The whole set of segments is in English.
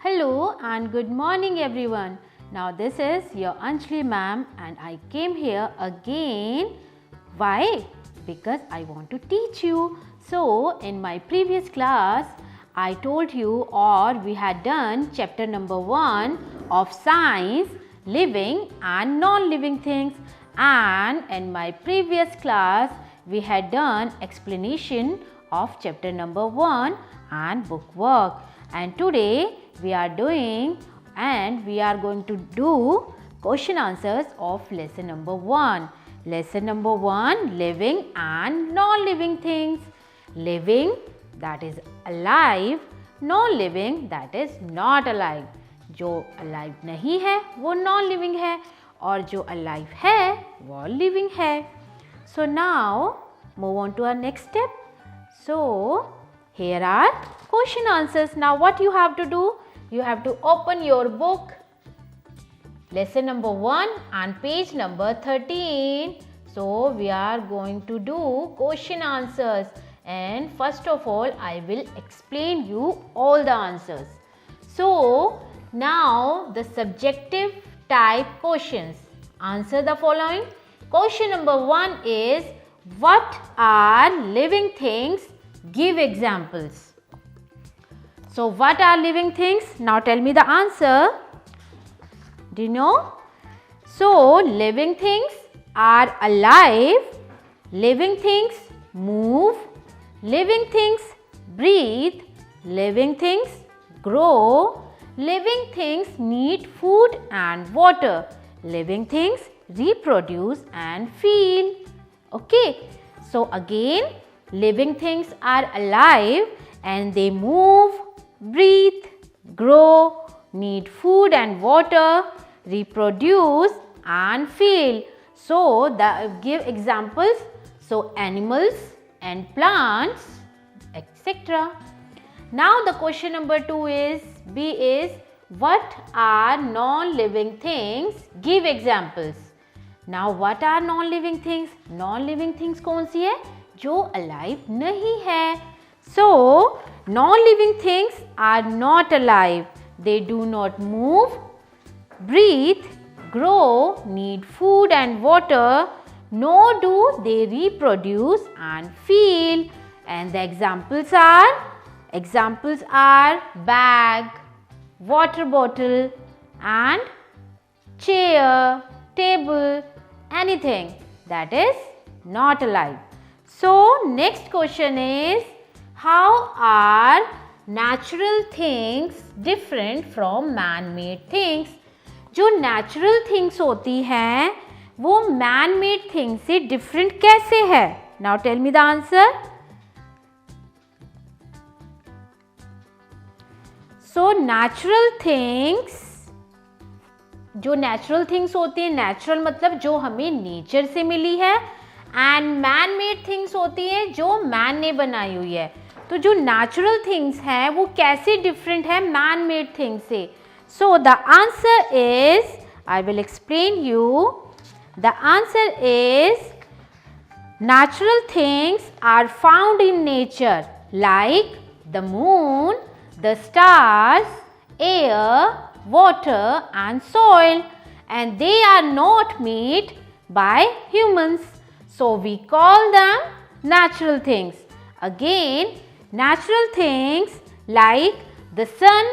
Hello and good morning everyone. Now this is your Anjali ma'am and I came here again. Why? Because I want to teach you. So in my previous class I told you or we had done chapter number 1 of science, living and non-living things, and in my previous class we had done explanation of chapter number 1 and book work, and today we are going and we are going to do question answers of lesson number 1. Lesson number 1, living and non-living things. Living, that is alive, non-living, that is not alive. जो alive नहीं है वो non-living है और जो alive है वो living है. So now move on to our next step. So here are question answers. Now what you have to do? You have to open your book, lesson number 1 and page number 13. So we are going to do question answers, and first of all I will explain you all the answers. So now the subjective type questions. Answer the following. Question number 1 is, what are living things? Give examples. So what are living things? Now tell me the answer. Do you know? So living things are alive, living things move, living things breathe, living things grow, living things need food and water, living things reproduce and feel. Okay, so again, living things are alive and they move, breathe, grow, need food and water, reproduce and feel. So give examples. So animals and plants, etc. Now the question number 2 is, B is, what are non-living things? Give examples. Now what are non-living things? Non-living things कौन सी है? जो alive नहीं है. So non-living things are not alive. They do not move, breathe, grow, need food and water, nor do they reproduce and feel. And the examples are bag, water bottle and chair, table, anything that is not alive. So next question is, how are natural things different from man-made things? जो natural things होती हैं वो man-made things से different कैसे है? Now tell me the answer. So natural things, जो natural things होती है, natural मतलब जो हमें nature से मिली है, and man-made things होती है जो man ने बनाई हुई है. तो जो natural things हैं वो कैसे different है man-made things से? So the answer is, I will explain you. The answer is, natural things are found in nature like the moon, the stars, air, water and soil, and they are not made by humans. So we call them natural things. Again, natural things like the sun,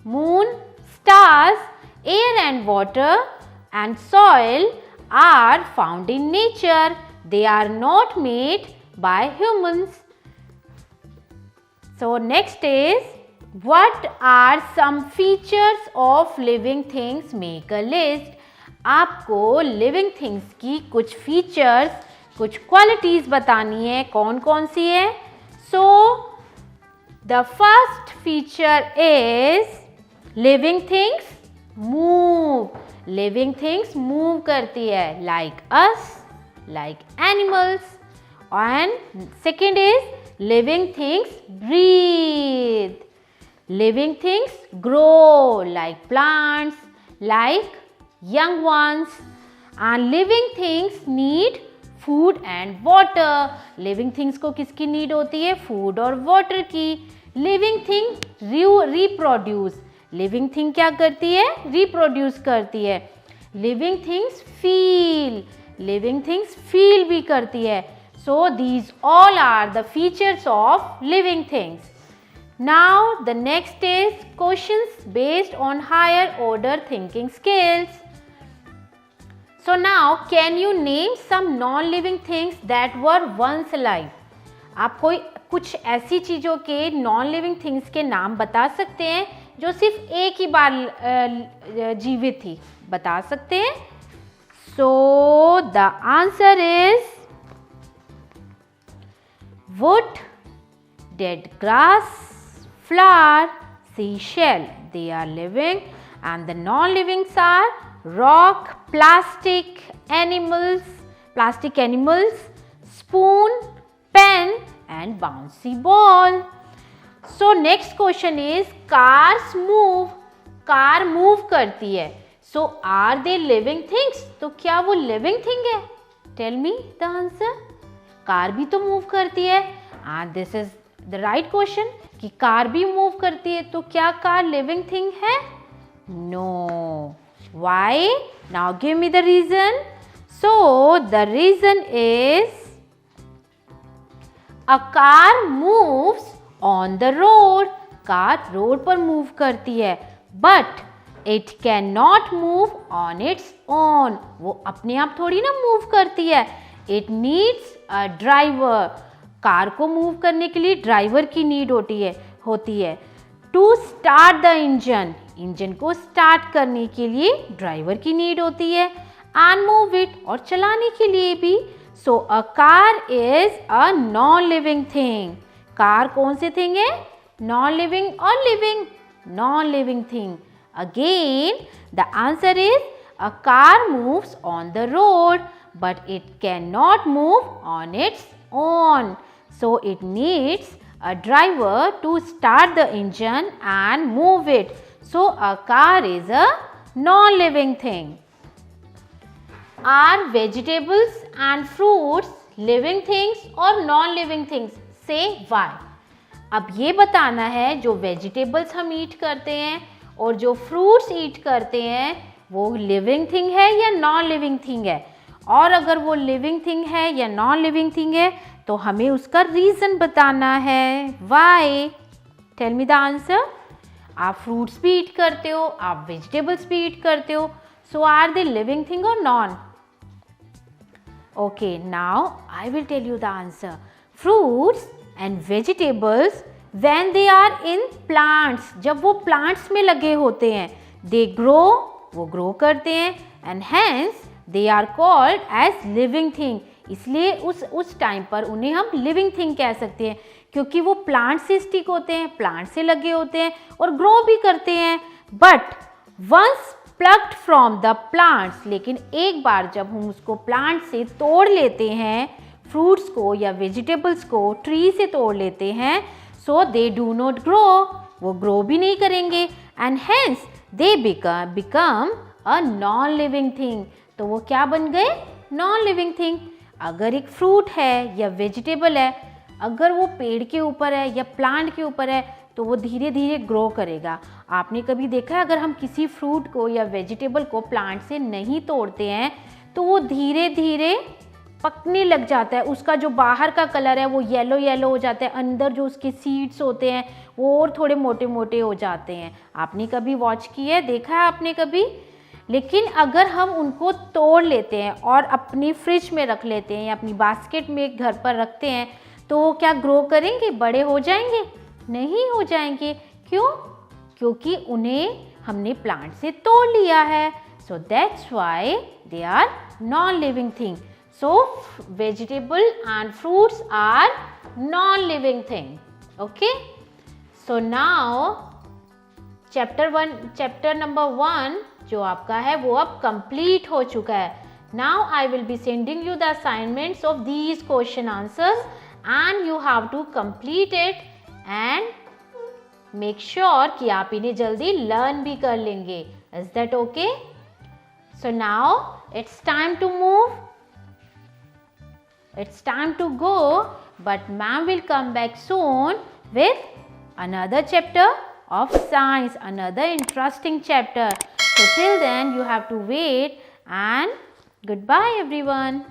moon, stars, air and water and soil are found in nature. They are not made by humans. So next is, what are some features of living things? Make a list. आपको living things की कुछ features, कुछ qualities बतानी है. कौन कौन सी है? So the first feature is, living things move. Living things move करती है, like us, like animals. And second is, living things breathe. Living things grow, like plants, like young ones. And living things need food and water. Living things को किसकी need होती है? Food और water की. Living thing reproduce. Living thing क्या करती है? Reproduce करती है। Living things feel, living things feel भी करती है। So these all are the features of living things. Now the next is questions based on higher order thinking skills. So now can you name some non-living things that were once alive? आप कोई कुछ ऐसी चीज़ों के non-living things के नाम बता सकते हैं जो सिर्फ एक ही बार जीवित थी, बता सकते हैं? So the answer is wood, dead grass, flower, seashell. They are living, and the non-livings are rock, plastic animals, spoon, pen and bouncy ball. So next question is cars move. Car move करती है. So are they living things? तो क्या वो living thing है? Tell me the answer. Car भी तो move करती है. And this is the right question कि कार भी मूव करती है. तो क्या कार living thing है? No. Why? Now give me the reason. So the reason is a car moves on the road. Car road पर मूव करती है, but it cannot move on its own. वो अपने आप थोड़ी ना मूव करती है. It needs a driver. Car को मूव करने के लिए ड्राइवर की नीड होती है. To start the engine. Engine को स्टार्ट करने के लिए ड्राइवर की नीड होती है. And move it. और चलाने के लिए भी. So a car is a non-living thing. Car कौन सी थिंग है? Non-living or living? Non-living thing. Again, the answer is a car moves on the road, but it cannot move on its own. So it needs a driver to start the engine and move it. So a car is a non-living thing. Are vegetables and fruits living things or non-living things? Say why. अब ये बताना है जो vegetables हम ईट करते हैं और जो फ्रूट्स ईट करते हैं वो लिविंग थिंग है या नॉन लिविंग थिंग है. और अगर वो लिविंग थिंग है या नॉन लिविंग थिंग है तो हमें उसका रीज़न बताना है. Why? Tell me the answer. आप फ्रूट्स भी ईट करते हो, आप वेजिटेबल्स भी ईट करते हो. So are they living thing और non? Okay, now I will tell you the answer. Fruits and vegetables when they are in plants, जब वो plants में लगे होते हैं, they grow, वो grow करते हैं, and hence they are called as living thing. इसलिए उस टाइम पर उन्हें हम living thing कह सकते हैं क्योंकि वो plant से stick होते हैं, plant से लगे होते हैं और grow भी करते हैं. But once plucked from the plants, लेकिन एक बार जब हम उसको plant से तोड़ लेते हैं, fruits को या vegetables को tree से तोड़ लेते हैं, so they do not grow, वो grow भी नहीं करेंगे, and hence they become a non-living thing. तो वो क्या बन गए? non-living thing. अगर एक fruit है या vegetable है, अगर वो पेड़ के ऊपर है या plant के ऊपर है तो वो धीरे धीरे grow करेगा. आपने कभी देखा है अगर हम किसी fruit को या vegetable को plant से नहीं तोड़ते हैं तो वो धीरे धीरे पकने लग जाता है. उसका जो बाहर का कलर है वो येलो येलो हो जाता है, अंदर जो उसके सीड्स होते हैं वो और थोड़े मोटे मोटे हो जाते हैं. आपने कभी वॉच किया है, देखा है आपने कभी? लेकिन अगर हम उनको तोड़ लेते हैं और अपनी फ्रिज में रख लेते हैं या अपनी बास्केट में घर पर रखते हैं तो वो क्या ग्रो करेंगे? बड़े हो जाएंगे? नहीं हो जाएंगे. क्यों? क्योंकि उन्हें हमने प्लांट से तोड़ लिया है. So that's why they are non living thing. So vegetable and fruits are non-living thing. Okay. So now chapter number 1 जो आपका है वो अब complete हो चुका है. Now I will be sending you the assignments of these question answers and you have to complete it and make sure कि आप इन्हें जल्दी learn भी कर लेंगे. Is that okay? So now it's time to move. It's time to go, but ma'am will come back soon with another chapter of science, another interesting chapter. So till then you have to wait, and goodbye everyone.